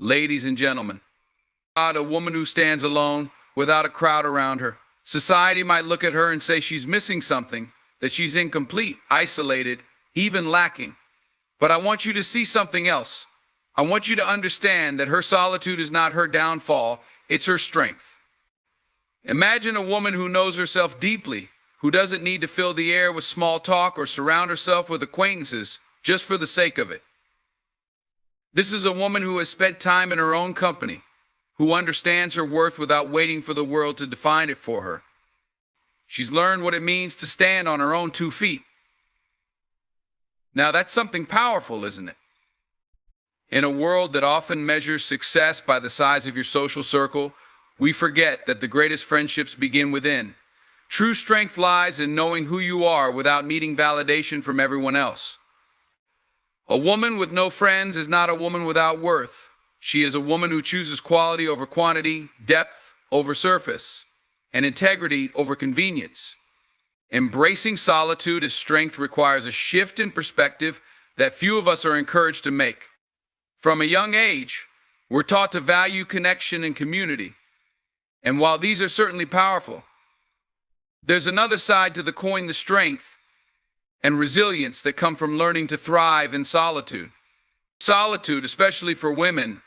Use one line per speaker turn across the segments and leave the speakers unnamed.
ladies and gentlemen. A woman who stands alone, without a crowd around her. Society might look at her and say she's missing something, that she's incomplete, isolated, even lacking. But I want you to see something else. I want you to understand that her solitude is not her downfall, it's her strength. Imagine a woman who knows herself deeply, who doesn't need to fill the air with small talk or surround herself with acquaintances just for the sake of it. This is a woman who has spent time in her own company, who understands her worth without waiting for the world to define it for her. She's learned what it means to stand on her own 2 feet. Now that's something powerful, isn't it? In a world that often measures success by the size of your social circle, we forget that the greatest friendships begin within. True strength lies in knowing who you are without needing validation from everyone else. A woman with no friends is not a woman without worth. She is a woman who chooses quality over quantity, depth over surface, and integrity over convenience. Embracing solitude as strength requires a shift in perspective that few of us are encouraged to make. From a young age, we're taught to value connection and community. And while these are certainly powerful, there's another side to the coin, the strength and resilience that come from learning to thrive in solitude. Solitude, especially for women,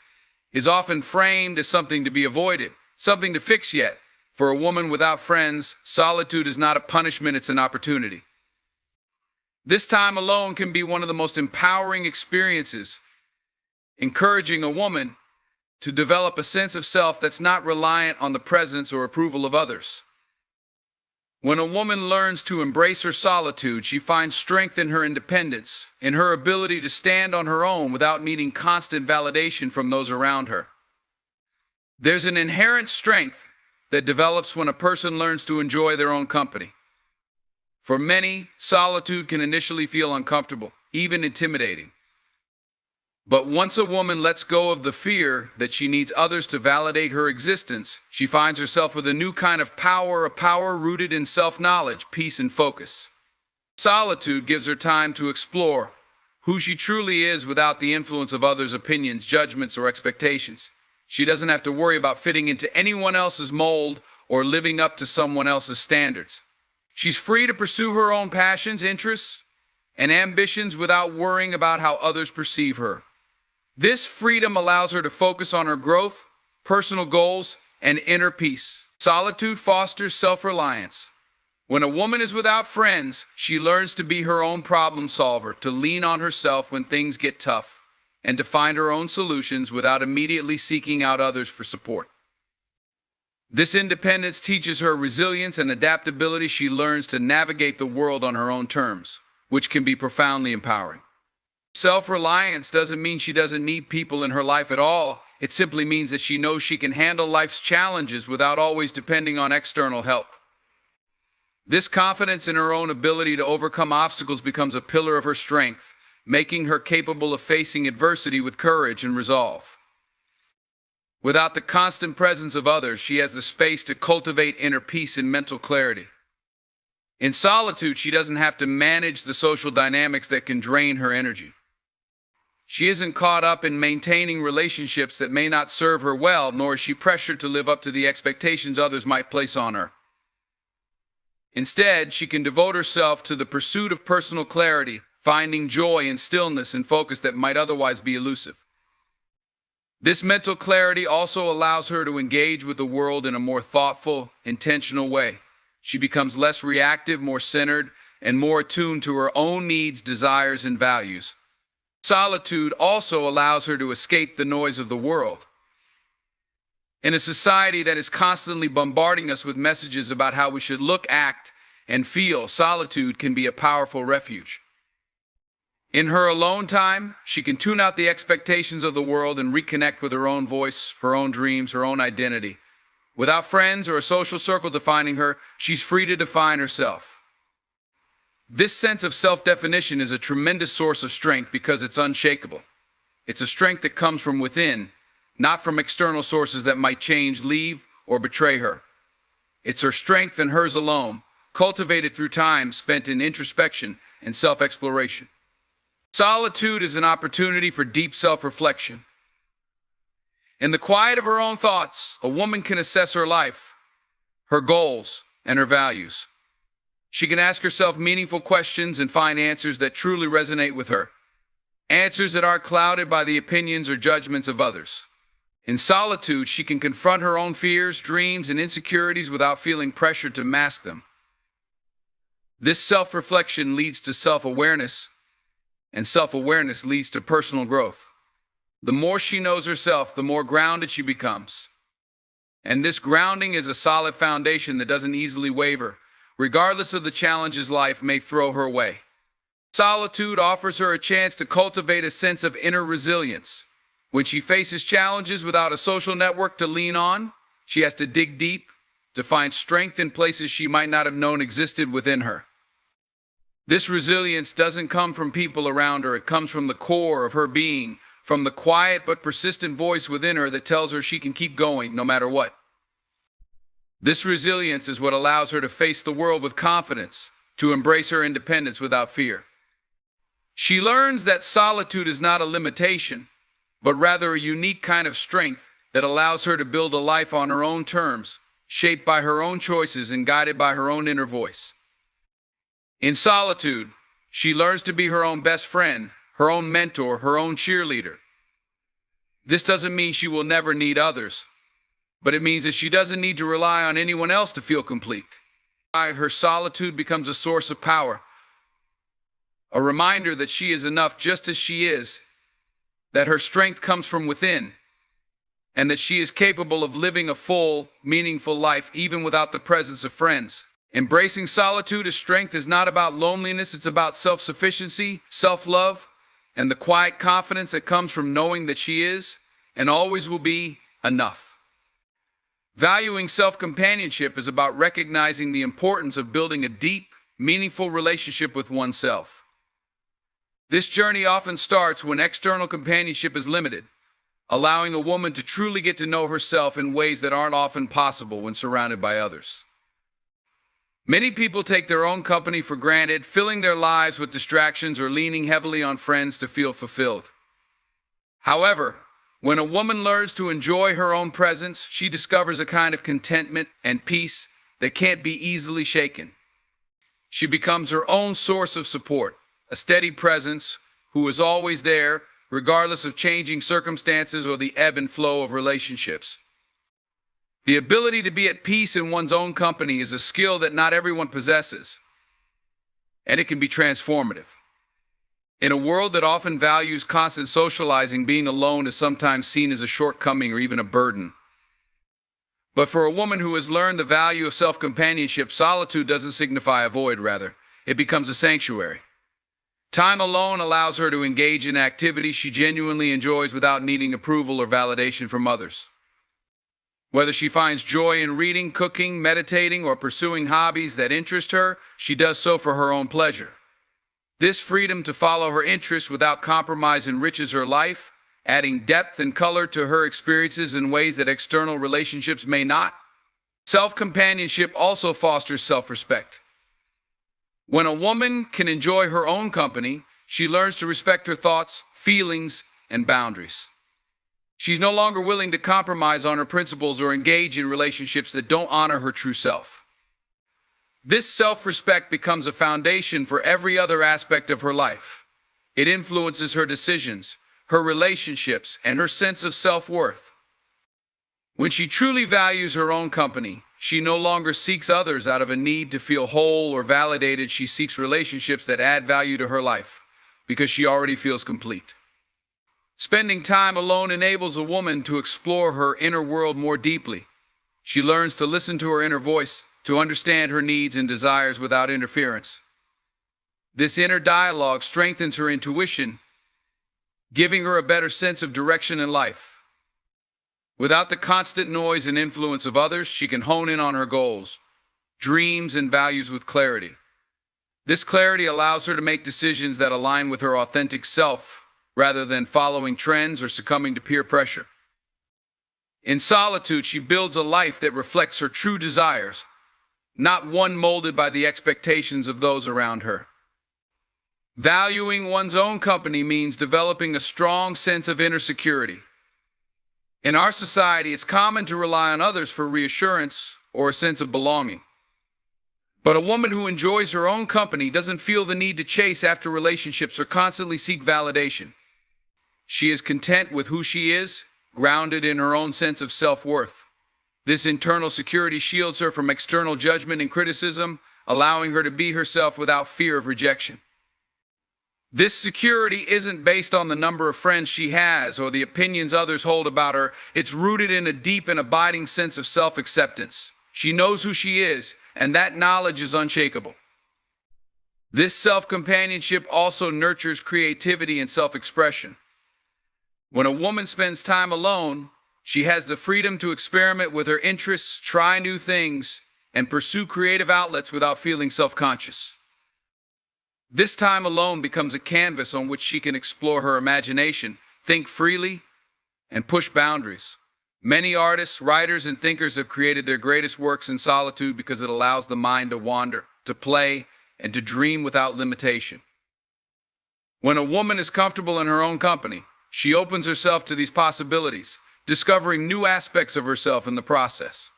is often framed as something to be avoided, something to fix yet. For a woman without friends, solitude is not a punishment, it's an opportunity. This time alone can be one of the most empowering experiences, encouraging a woman to develop a sense of self that's not reliant on the presence or approval of others. When a woman learns to embrace her solitude, she finds strength in her independence, in her ability to stand on her own without needing constant validation from those around her. There's an inherent strength that develops when a person learns to enjoy their own company. For many, solitude can initially feel uncomfortable, even intimidating. But once a woman lets go of the fear that she needs others to validate her existence, she finds herself with a new kind of power, a power rooted in self-knowledge, peace, and focus. Solitude gives her time to explore who she truly is without the influence of others' opinions, judgments, or expectations. She doesn't have to worry about fitting into anyone else's mold or living up to someone else's standards. She's free to pursue her own passions, interests, and ambitions without worrying about how others perceive her. This freedom allows her to focus on her growth, personal goals, and inner peace. Solitude fosters self-reliance. When a woman is without friends, she learns to be her own problem solver, to lean on herself when things get tough, and to find her own solutions without immediately seeking out others for support. This independence teaches her resilience and adaptability. She learns to navigate the world on her own terms, which can be profoundly empowering. Self-reliance doesn't mean she doesn't need people in her life at all. It simply means that she knows she can handle life's challenges without always depending on external help. This confidence in her own ability to overcome obstacles becomes a pillar of her strength, making her capable of facing adversity with courage and resolve. Without the constant presence of others, she has the space to cultivate inner peace and mental clarity. In solitude, she doesn't have to manage the social dynamics that can drain her energy. She isn't caught up in maintaining relationships that may not serve her well, nor is she pressured to live up to the expectations others might place on her. Instead, she can devote herself to the pursuit of personal clarity, finding joy in stillness and focus that might otherwise be elusive. This mental clarity also allows her to engage with the world in a more thoughtful, intentional way. She becomes less reactive, more centered, and more attuned to her own needs, desires, and values. Solitude also allows her to escape the noise of the world. In a society that is constantly bombarding us with messages about how we should look, act, and feel, solitude can be a powerful refuge. In her alone time, she can tune out the expectations of the world and reconnect with her own voice, her own dreams, her own identity. Without friends or a social circle defining her, she's free to define herself. This sense of self-definition is a tremendous source of strength because it's unshakable. It's a strength that comes from within, not from external sources that might change, leave, or betray her. It's her strength and hers alone, cultivated through time spent in introspection and self-exploration. Solitude is an opportunity for deep self-reflection. In the quiet of her own thoughts, a woman can assess her life, her goals, and her values. She can ask herself meaningful questions and find answers that truly resonate with her. Answers that aren't clouded by the opinions or judgments of others. In solitude, she can confront her own fears, dreams, and insecurities without feeling pressured to mask them. This self-reflection leads to self-awareness, and self-awareness leads to personal growth. The more she knows herself, the more grounded she becomes. And this grounding is a solid foundation that doesn't easily waver, regardless of the challenges life may throw her way. Solitude offers her a chance to cultivate a sense of inner resilience. When she faces challenges without a social network to lean on, she has to dig deep to find strength in places she might not have known existed within her. This resilience doesn't come from people around her, it comes from the core of her being, from the quiet but persistent voice within her that tells her she can keep going no matter what. This resilience is what allows her to face the world with confidence, to embrace her independence without fear. She learns that solitude is not a limitation, but rather a unique kind of strength that allows her to build a life on her own terms, shaped by her own choices and guided by her own inner voice. In solitude, she learns to be her own best friend, her own mentor, her own cheerleader. This doesn't mean she will never need others, but it means that she doesn't need to rely on anyone else to feel complete. Her solitude becomes a source of power, a reminder that she is enough just as she is, that her strength comes from within, and that she is capable of living a full, meaningful life even without the presence of friends. Embracing solitude as strength is not about loneliness, it's about self-sufficiency, self-love, and the quiet confidence that comes from knowing that she is, and always will be, enough. Valuing self-companionship is about recognizing the importance of building a deep, meaningful relationship with oneself. This journey often starts when external companionship is limited, allowing a woman to truly get to know herself in ways that aren't often possible when surrounded by others. Many people take their own company for granted, filling their lives with distractions or leaning heavily on friends to feel fulfilled. However, when a woman learns to enjoy her own presence, she discovers a kind of contentment and peace that can't be easily shaken. She becomes her own source of support, a steady presence who is always there, regardless of changing circumstances or the ebb and flow of relationships. The ability to be at peace in one's own company is a skill that not everyone possesses, and it can be transformative. In a world that often values constant socializing, being alone is sometimes seen as a shortcoming or even a burden. But for a woman who has learned the value of self-companionship, solitude doesn't signify a void, rather, it becomes a sanctuary. Time alone allows her to engage in activities she genuinely enjoys without needing approval or validation from others. Whether she finds joy in reading, cooking, meditating, or pursuing hobbies that interest her, she does so for her own pleasure. This freedom to follow her interests without compromise enriches her life, adding depth and color to her experiences in ways that external relationships may not. Self-companionship also fosters self-respect. When a woman can enjoy her own company, she learns to respect her thoughts, feelings, and boundaries. She's no longer willing to compromise on her principles or engage in relationships that don't honor her true self. This self-respect becomes a foundation for every other aspect of her life. It influences her decisions, her relationships, and her sense of self-worth. When she truly values her own company, she no longer seeks others out of a need to feel whole or validated. She seeks relationships that add value to her life, because she already feels complete. Spending time alone enables a woman to explore her inner world more deeply. She learns to listen to her inner voice, to understand her needs and desires without interference. This inner dialogue strengthens her intuition, giving her a better sense of direction in life. Without the constant noise and influence of others, she can hone in on her goals, dreams, and values with clarity. This clarity allows her to make decisions that align with her authentic self, rather than following trends or succumbing to peer pressure. In solitude, she builds a life that reflects her true desires, not one molded by the expectations of those around her. Valuing one's own company means developing a strong sense of inner security. In our society, it's common to rely on others for reassurance or a sense of belonging. But a woman who enjoys her own company doesn't feel the need to chase after relationships or constantly seek validation. She is content with who she is, grounded in her own sense of self-worth. This internal security shields her from external judgment and criticism, allowing her to be herself without fear of rejection. This security isn't based on the number of friends she has or the opinions others hold about her. It's rooted in a deep and abiding sense of self-acceptance. She knows who she is, and that knowledge is unshakable. This self-companionship also nurtures creativity and self-expression. When a woman spends time alone, she has the freedom to experiment with her interests, try new things, and pursue creative outlets without feeling self-conscious. This time alone becomes a canvas on which she can explore her imagination, think freely, and push boundaries. Many artists, writers, and thinkers have created their greatest works in solitude because it allows the mind to wander, to play, and to dream without limitation. When a woman is comfortable in her own company, she opens herself to these possibilities, discovering new aspects of herself in the process.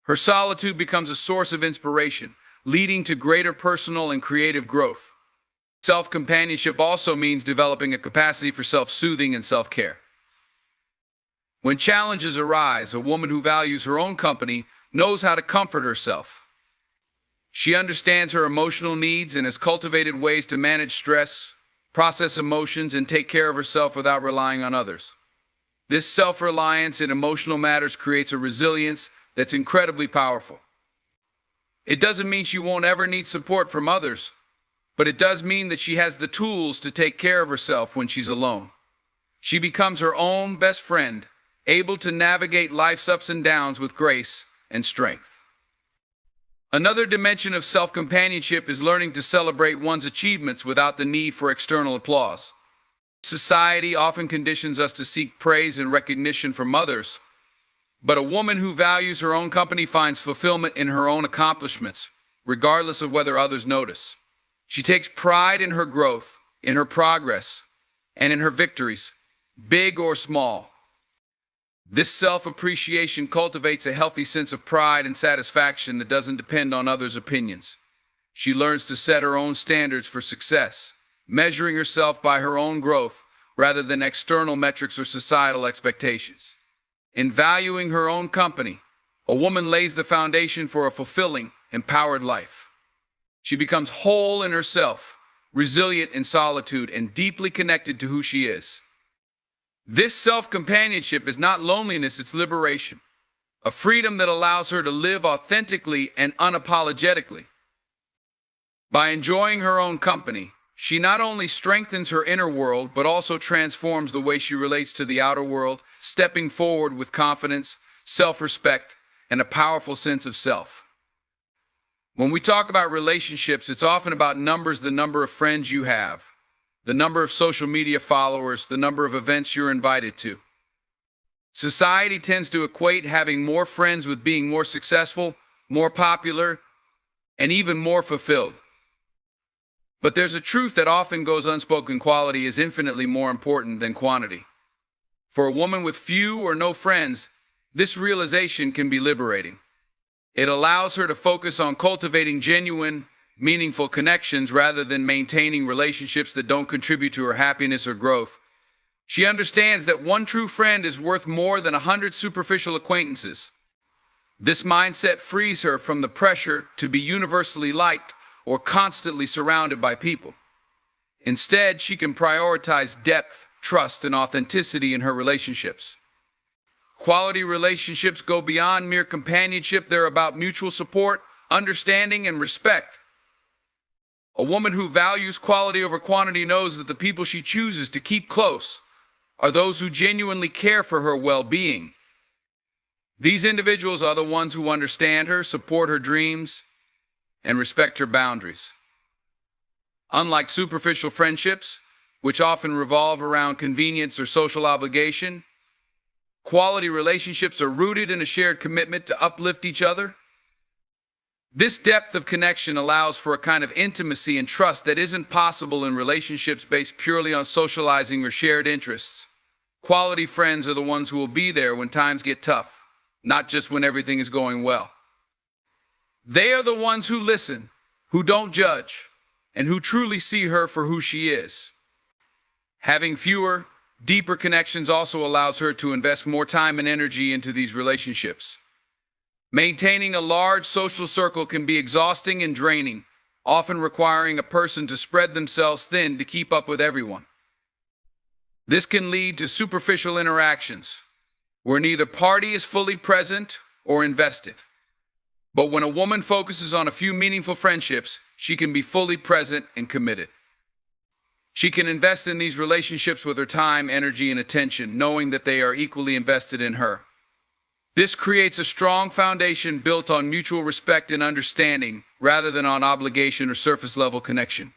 Her solitude becomes a source of inspiration, leading to greater personal and creative growth. Self-companionship also means developing a capacity for self-soothing and self-care. When challenges arise, a woman who values her own company knows how to comfort herself. She understands her emotional needs and has cultivated ways to manage stress, process emotions, and take care of herself without relying on others. This self-reliance in emotional matters creates a resilience that's incredibly powerful. It doesn't mean she won't ever need support from others, but it does mean that she has the tools to take care of herself when she's alone. She becomes her own best friend, able to navigate life's ups and downs with grace and strength. Another dimension of self-companionship is learning to celebrate one's achievements without the need for external applause. Society often conditions us to seek praise and recognition from others, but a woman who values her own company finds fulfillment in her own accomplishments, regardless of whether others notice. She takes pride in her growth, in her progress, and in her victories, big or small. This self-appreciation cultivates a healthy sense of pride and satisfaction that doesn't depend on others' opinions. She learns to set her own standards for success, measuring herself by her own growth rather than external metrics or societal expectations. In valuing her own company, a woman lays the foundation for a fulfilling, empowered life. She becomes whole in herself, resilient in solitude, and deeply connected to who she is. This self-companionship is not loneliness, it's liberation, a freedom that allows her to live authentically and unapologetically. By enjoying her own company, she not only strengthens her inner world, but also transforms the way she relates to the outer world, stepping forward with confidence, self-respect, and a powerful sense of self. When we talk about relationships, it's often about numbers, the number of friends you have, the number of social media followers, the number of events you're invited to. Society tends to equate having more friends with being more successful, more popular, and even more fulfilled. But there's a truth that often goes unspoken: quality is infinitely more important than quantity. For a woman with few or no friends, this realization can be liberating. It allows her to focus on cultivating genuine, meaningful connections rather than maintaining relationships that don't contribute to her happiness or growth. She understands that one true friend is worth more than 100 superficial acquaintances. This mindset frees her from the pressure to be universally liked or constantly surrounded by people. Instead, she can prioritize depth, trust, and authenticity in her relationships. Quality relationships go beyond mere companionship. They're about mutual support, understanding, and respect. A woman who values quality over quantity knows that the people she chooses to keep close are those who genuinely care for her well-being. These individuals are the ones who understand her, support her dreams, and respect her boundaries. Unlike superficial friendships, which often revolve around convenience or social obligation, quality relationships are rooted in a shared commitment to uplift each other. This depth of connection allows for a kind of intimacy and trust that isn't possible in relationships based purely on socializing or shared interests. Quality friends are the ones who will be there when times get tough, not just when everything is going well. They are the ones who listen, who don't judge, and who truly see her for who she is. Having fewer, deeper connections also allows her to invest more time and energy into these relationships. Maintaining a large social circle can be exhausting and draining, often requiring a person to spread themselves thin to keep up with everyone. This can lead to superficial interactions, where neither party is fully present or invested. But when a woman focuses on a few meaningful friendships, she can be fully present and committed. She can invest in these relationships with her time, energy, and attention, knowing that they are equally invested in her. This creates a strong foundation built on mutual respect and understanding, rather than on obligation or surface-level connection.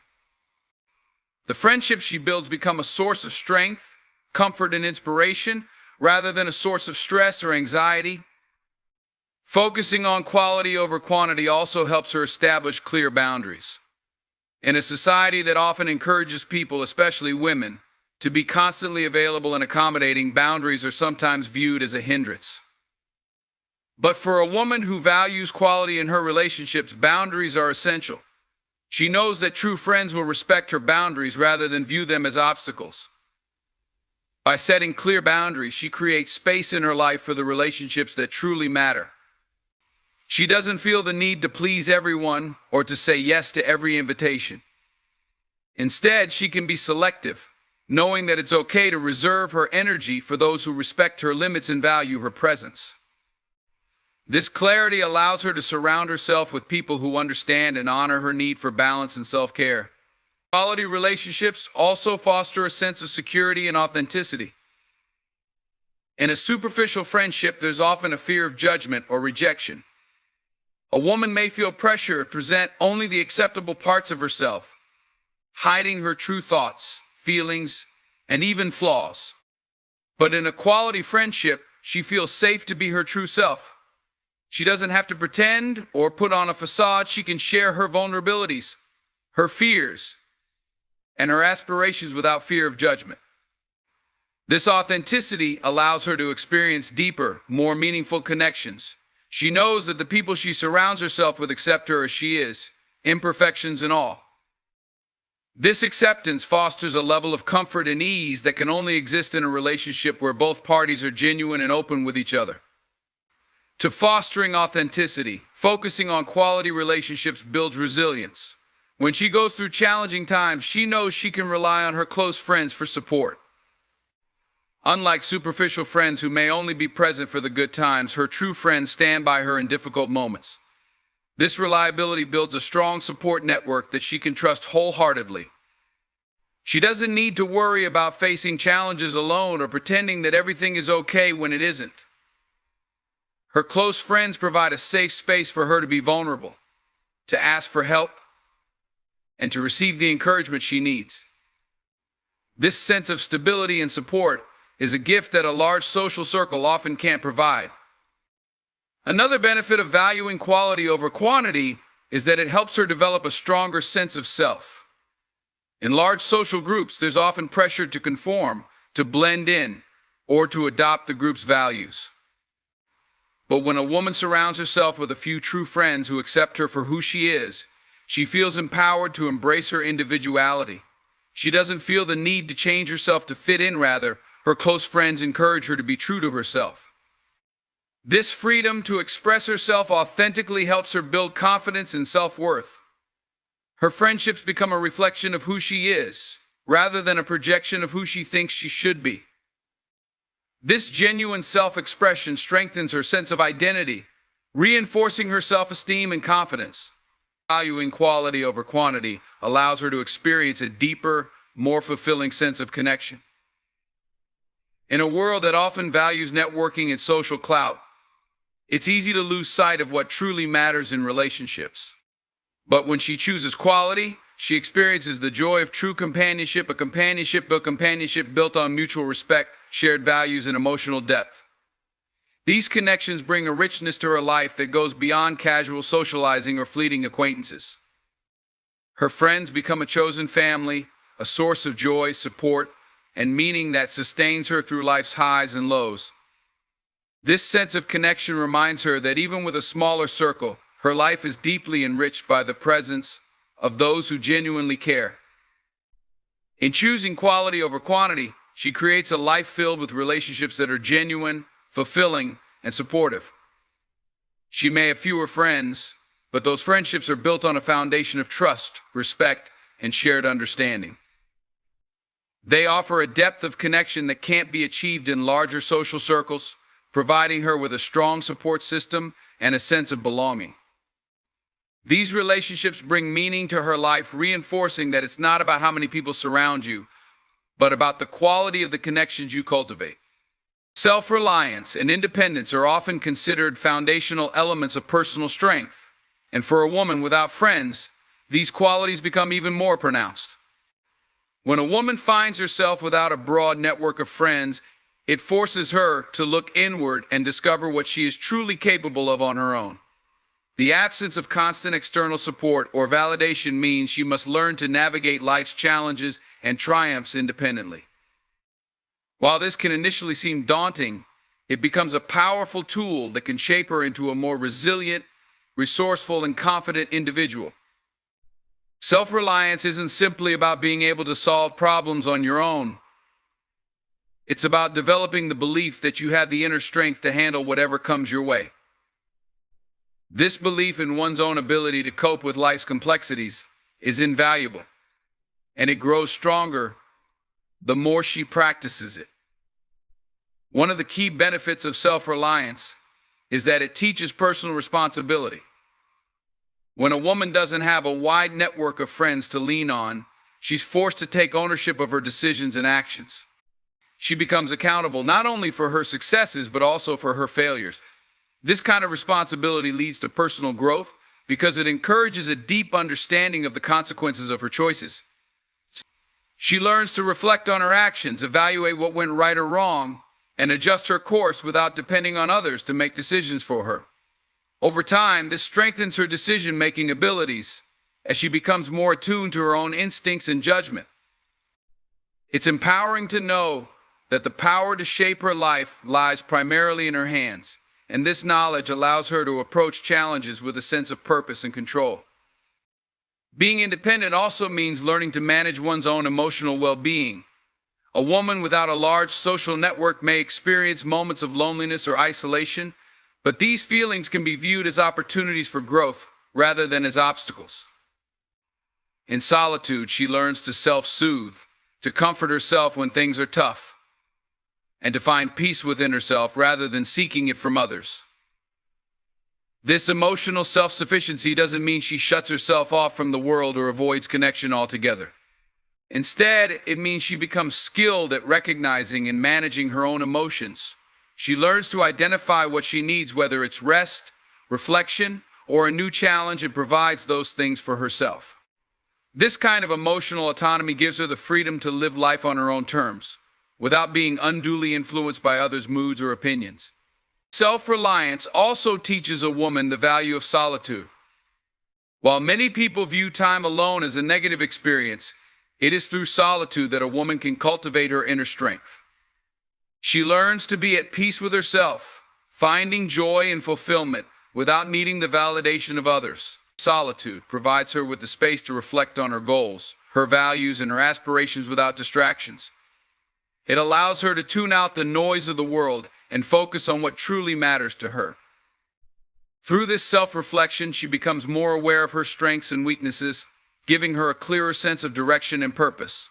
The friendships she builds become a source of strength, comfort, and inspiration, rather than a source of stress or anxiety. Focusing on quality over quantity also helps her establish clear boundaries. In a society that often encourages people, especially women, to be constantly available and accommodating, boundaries are sometimes viewed as a hindrance. But for a woman who values quality in her relationships, boundaries are essential. She knows that true friends will respect her boundaries rather than view them as obstacles. By setting clear boundaries, she creates space in her life for the relationships that truly matter. She doesn't feel the need to please everyone or to say yes to every invitation. Instead, she can be selective, knowing that it's okay to reserve her energy for those who respect her limits and value her presence. This clarity allows her to surround herself with people who understand and honor her need for balance and self-care. Quality relationships also foster a sense of security and authenticity. In a superficial friendship, there's often a fear of judgment or rejection. A woman may feel pressure to present only the acceptable parts of herself, hiding her true thoughts, feelings, and even flaws. But in a quality friendship, she feels safe to be her true self. She doesn't have to pretend or put on a facade. She can share her vulnerabilities, her fears, and her aspirations without fear of judgment. This authenticity allows her to experience deeper, more meaningful connections. She knows that the people she surrounds herself with accept her as she is, imperfections and all. This acceptance fosters a level of comfort and ease that can only exist in a relationship where both parties are genuine and open with each other. To fostering authenticity, focusing on quality relationships builds resilience. When she goes through challenging times, she knows she can rely on her close friends for support. Unlike superficial friends who may only be present for the good times, her true friends stand by her in difficult moments. This reliability builds a strong support network that she can trust wholeheartedly. She doesn't need to worry about facing challenges alone or pretending that everything is okay when it isn't. Her close friends provide a safe space for her to be vulnerable, to ask for help, and to receive the encouragement she needs. This sense of stability and support is a gift that a large social circle often can't provide. Another benefit of valuing quality over quantity is that it helps her develop a stronger sense of self. In large social groups, there's often pressure to conform, to blend in, or to adopt the group's values. But when a woman surrounds herself with a few true friends who accept her for who she is, she feels empowered to embrace her individuality. She doesn't feel the need to change herself to fit in. Rather, her close friends encourage her to be true to herself. This freedom to express herself authentically helps her build confidence and self-worth. Her friendships become a reflection of who she is, rather than a projection of who she thinks she should be. This genuine self-expression strengthens her sense of identity, reinforcing her self-esteem and confidence. Valuing quality over quantity allows her to experience a deeper, more fulfilling sense of connection. In a world that often values networking and social clout, it's easy to lose sight of what truly matters in relationships. But when she chooses quality, she experiences the joy of true companionship, a companionship built on mutual respect, shared values, and emotional depth. These connections bring a richness to her life that goes beyond casual socializing or fleeting acquaintances. Her friends become a chosen family, a source of joy, support, and meaning that sustains her through life's highs and lows. This sense of connection reminds her that even with a smaller circle, her life is deeply enriched by the presence of those who genuinely care. In choosing quality over quantity, she creates a life filled with relationships that are genuine, fulfilling, and supportive. She may have fewer friends, but those friendships are built on a foundation of trust, respect, and shared understanding. They offer a depth of connection that can't be achieved in larger social circles, providing her with a strong support system and a sense of belonging. These relationships bring meaning to her life, reinforcing that it's not about how many people surround you, but about the quality of the connections you cultivate. Self-reliance and independence are often considered foundational elements of personal strength, and for a woman without friends, these qualities become even more pronounced. When a woman finds herself without a broad network of friends, it forces her to look inward and discover what she is truly capable of on her own. The absence of constant external support or validation means she must learn to navigate life's challenges and triumphs independently. While this can initially seem daunting, it becomes a powerful tool that can shape her into a more resilient, resourceful, and confident individual. Self-reliance isn't simply about being able to solve problems on your own. It's about developing the belief that you have the inner strength to handle whatever comes your way. This belief in one's own ability to cope with life's complexities is invaluable, and it grows stronger the more she practices it. One of the key benefits of self-reliance is that it teaches personal responsibility. When a woman doesn't have a wide network of friends to lean on, she's forced to take ownership of her decisions and actions. She becomes accountable not only for her successes, but also for her failures. This kind of responsibility leads to personal growth because it encourages a deep understanding of the consequences of her choices. She learns to reflect on her actions, evaluate what went right or wrong, and adjust her course without depending on others to make decisions for her. Over time, this strengthens her decision-making abilities as she becomes more attuned to her own instincts and judgment. It's empowering to know that the power to shape her life lies primarily in her hands, and this knowledge allows her to approach challenges with a sense of purpose and control. Being independent also means learning to manage one's own emotional well-being. A woman without a large social network may experience moments of loneliness or isolation, but these feelings can be viewed as opportunities for growth rather than as obstacles. In solitude, she learns to self-soothe, to comfort herself when things are tough, and to find peace within herself rather than seeking it from others. This emotional self-sufficiency doesn't mean she shuts herself off from the world or avoids connection altogether. Instead, it means she becomes skilled at recognizing and managing her own emotions. She learns to identify what she needs, whether it's rest, reflection, or a new challenge, and provides those things for herself. This kind of emotional autonomy gives her the freedom to live life on her own terms, without being unduly influenced by others' moods or opinions. Self-reliance also teaches a woman the value of solitude. While many people view time alone as a negative experience, it is through solitude that a woman can cultivate her inner strength. She learns to be at peace with herself, finding joy and fulfillment without needing the validation of others. Solitude provides her with the space to reflect on her goals, her values, and her aspirations without distractions. It allows her to tune out the noise of the world and focus on what truly matters to her. Through this self-reflection, she becomes more aware of her strengths and weaknesses, giving her a clearer sense of direction and purpose.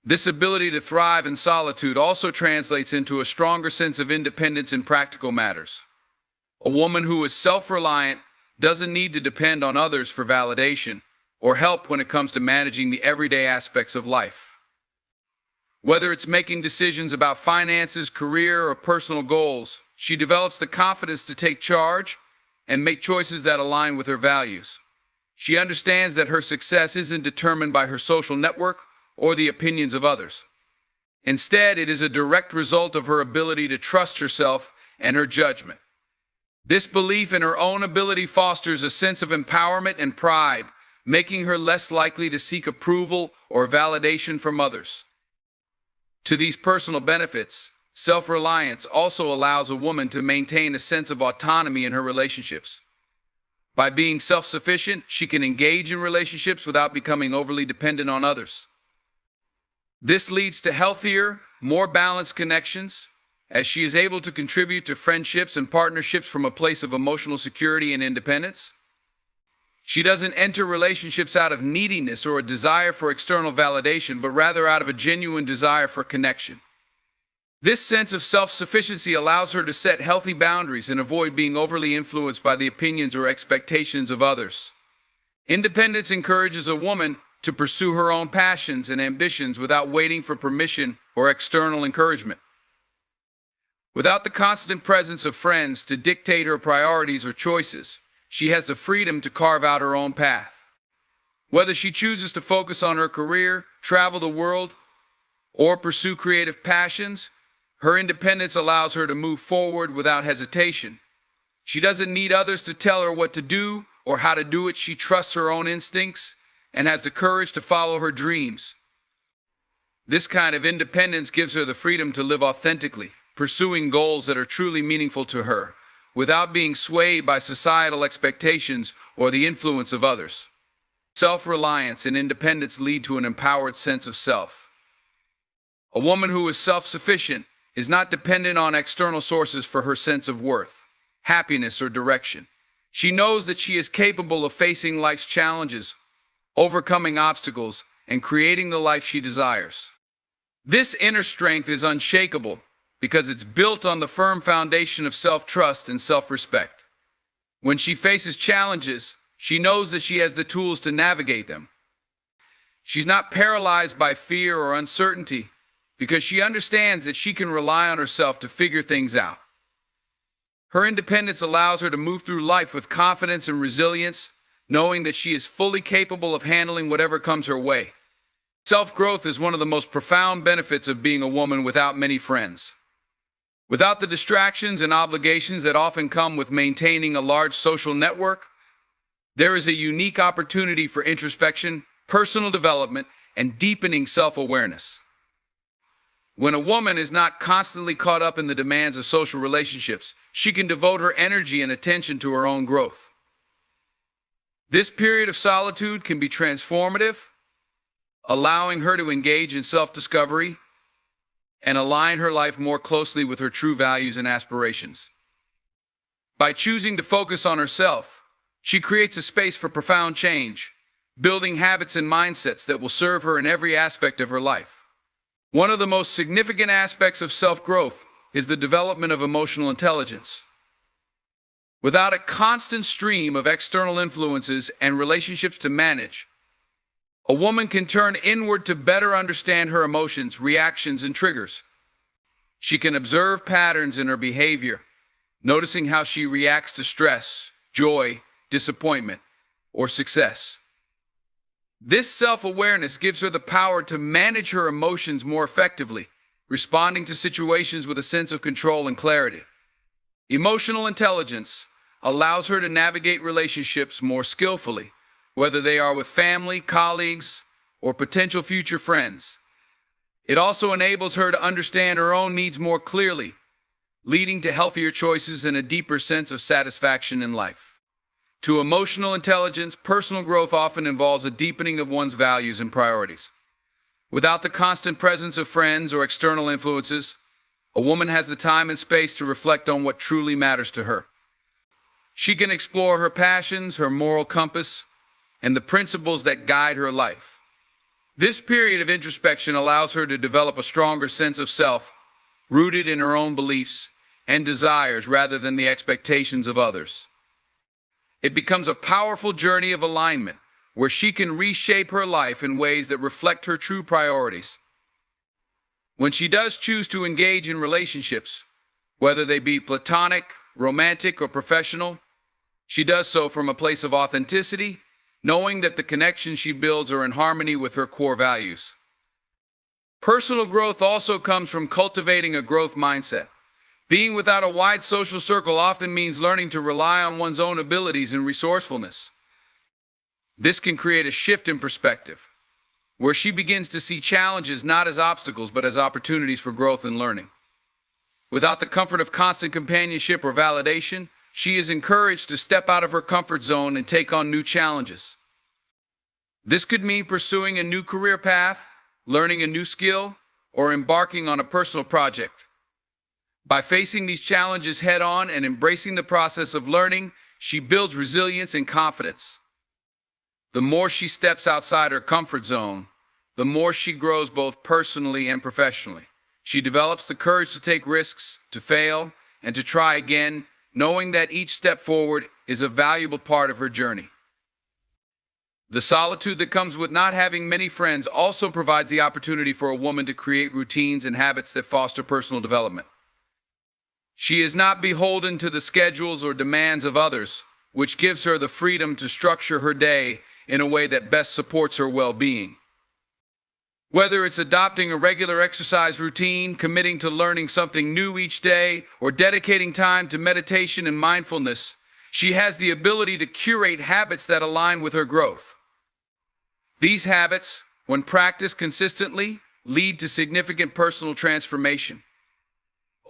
This ability to thrive in solitude also translates into a stronger sense of independence in practical matters. A woman who is self-reliant doesn't need to depend on others for validation or help when it comes to managing the everyday aspects of life. Whether it's making decisions about finances, career, or personal goals, she develops the confidence to take charge and make choices that align with her values. She understands that her success isn't determined by her social network or the opinions of others. Instead, it is a direct result of her ability to trust herself and her judgment. This belief in her own ability fosters a sense of empowerment and pride, making her less likely to seek approval or validation from others. To these personal benefits, self-reliance also allows a woman to maintain a sense of autonomy in her relationships. By being self-sufficient, she can engage in relationships without becoming overly dependent on others. This leads to healthier, more balanced connections, as she is able to contribute to friendships and partnerships from a place of emotional security and independence. She doesn't enter relationships out of neediness or a desire for external validation, but rather out of a genuine desire for connection. This sense of self-sufficiency allows her to set healthy boundaries and avoid being overly influenced by the opinions or expectations of others. Independence encourages a woman to pursue her own passions and ambitions without waiting for permission or external encouragement. Without the constant presence of friends to dictate her priorities or choices, she has the freedom to carve out her own path. Whether she chooses to focus on her career, travel the world, or pursue creative passions, her independence allows her to move forward without hesitation. She doesn't need others to tell her what to do or how to do it. She trusts her own instincts and has the courage to follow her dreams. This kind of independence gives her the freedom to live authentically, pursuing goals that are truly meaningful to her, without being swayed by societal expectations or the influence of others. Self-reliance and independence lead to an empowered sense of self. A woman who is self-sufficient is not dependent on external sources for her sense of worth, happiness, or direction. She knows that she is capable of facing life's challenges, overcoming obstacles, and creating the life she desires. This inner strength is unshakable because it's built on the firm foundation of self-trust and self-respect. When she faces challenges, she knows that she has the tools to navigate them. She's not paralyzed by fear or uncertainty because she understands that she can rely on herself to figure things out. Her independence allows her to move through life with confidence and resilience, knowing that she is fully capable of handling whatever comes her way. Self-growth is one of the most profound benefits of being a woman without many friends. Without the distractions and obligations that often come with maintaining a large social network, there is a unique opportunity for introspection, personal development, and deepening self-awareness. When a woman is not constantly caught up in the demands of social relationships, she can devote her energy and attention to her own growth. This period of solitude can be transformative, allowing her to engage in self-discovery and align her life more closely with her true values and aspirations. By choosing to focus on herself, she creates a space for profound change, building habits and mindsets that will serve her in every aspect of her life. One of the most significant aspects of self-growth is the development of emotional intelligence. Without a constant stream of external influences and relationships to manage, a woman can turn inward to better understand her emotions, reactions, and triggers. She can observe patterns in her behavior, noticing how she reacts to stress, joy, disappointment, or success. This self-awareness gives her the power to manage her emotions more effectively, responding to situations with a sense of control and clarity. Emotional intelligence allows her to navigate relationships more skillfully, whether they are with family, colleagues, or potential future friends. It also enables her to understand her own needs more clearly, leading to healthier choices and a deeper sense of satisfaction in life. To emotional intelligence, personal growth often involves a deepening of one's values and priorities. Without the constant presence of friends or external influences, a woman has the time and space to reflect on what truly matters to her. She can explore her passions, her moral compass, and the principles that guide her life. This period of introspection allows her to develop a stronger sense of self, rooted in her own beliefs and desires rather than the expectations of others. It becomes a powerful journey of alignment, where she can reshape her life in ways that reflect her true priorities. When she does choose to engage in relationships, whether they be platonic, romantic, or professional, she does so from a place of authenticity, knowing that the connections she builds are in harmony with her core values. Personal growth also comes from cultivating a growth mindset. Being without a wide social circle often means learning to rely on one's own abilities and resourcefulness. This can create a shift in perspective. where she begins to see challenges not as obstacles but as opportunities for growth and learning. Without the comfort of constant companionship or validation, she is encouraged to step out of her comfort zone and take on new challenges. This could mean pursuing a new career path, learning a new skill, or embarking on a personal project. By facing these challenges head-on and embracing the process of learning, she builds resilience and confidence. The more she steps outside her comfort zone, the more she grows both personally and professionally. She develops the courage to take risks, to fail, and to try again, knowing that each step forward is a valuable part of her journey. The solitude that comes with not having many friends also provides the opportunity for a woman to create routines and habits that foster personal development. She is not beholden to the schedules or demands of others, which gives her the freedom to structure her day in a way that best supports her well-being. Whether it's adopting a regular exercise routine, committing to learning something new each day, or dedicating time to meditation and mindfulness, she has the ability to curate habits that align with her growth. These habits, when practiced consistently, lead to significant personal transformation.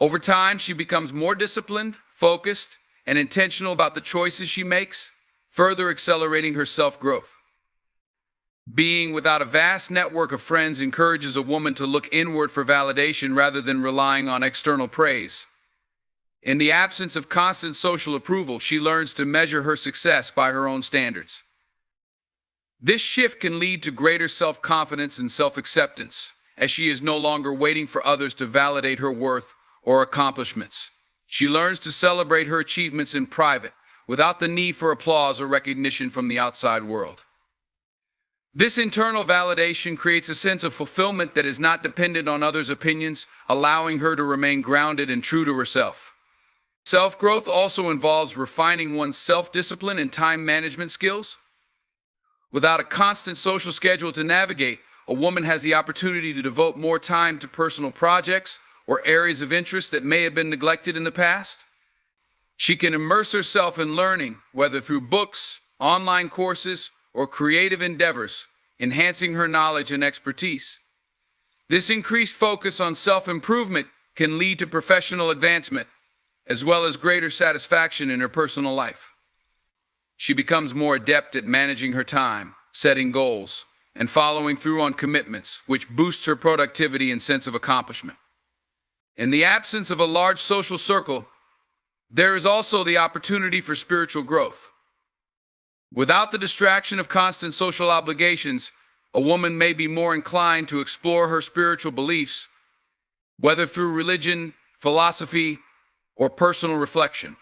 Over time, she becomes more disciplined, focused, and intentional about the choices she makes, further accelerating her self-growth. Being without a vast network of friends encourages a woman to look inward for validation rather than relying on external praise. In the absence of constant social approval, she learns to measure her success by her own standards. This shift can lead to greater self-confidence and self-acceptance, as she is no longer waiting for others to validate her worth or accomplishments. She learns to celebrate her achievements in private, without the need for applause or recognition from the outside world. This internal validation creates a sense of fulfillment that is not dependent on others' opinions, allowing her to remain grounded and true to herself. Self-growth also involves refining one's self-discipline and time management skills. Without a constant social schedule to navigate, a woman has the opportunity to devote more time to personal projects or areas of interest that may have been neglected in the past. She can immerse herself in learning, whether through books, online courses, or creative endeavors, enhancing her knowledge and expertise. This increased focus on self-improvement can lead to professional advancement, as well as greater satisfaction in her personal life. She becomes more adept at managing her time, setting goals, and following through on commitments, which boosts her productivity and sense of accomplishment. In the absence of a large social circle, there is also the opportunity for spiritual growth. Without the distraction of constant social obligations, a woman may be more inclined to explore her spiritual beliefs, whether through religion, philosophy, or personal reflection.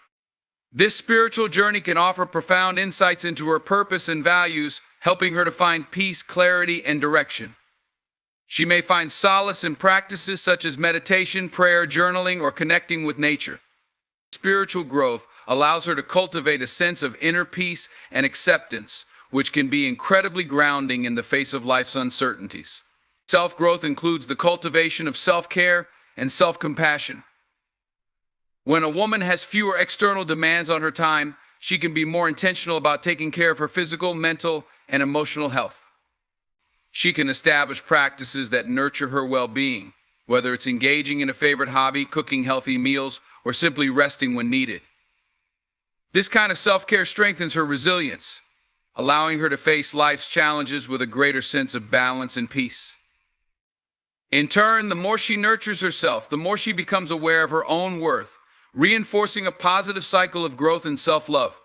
This spiritual journey can offer profound insights into her purpose and values, helping her to find peace, clarity, and direction. She may find solace in practices such as meditation, prayer, journaling, or connecting with nature. Spiritual growth allows her to cultivate a sense of inner peace and acceptance, which can be incredibly grounding in the face of life's uncertainties. Self-growth includes the cultivation of self-care and self-compassion. When a woman has fewer external demands on her time, she can be more intentional about taking care of her physical, mental, and emotional health. She can establish practices that nurture her well-being, whether it's engaging in a favorite hobby, cooking healthy meals, or simply resting when needed. This kind of self-care strengthens her resilience, allowing her to face life's challenges with a greater sense of balance and peace. In turn, the more she nurtures herself, the more she becomes aware of her own worth, reinforcing a positive cycle of growth and self-love.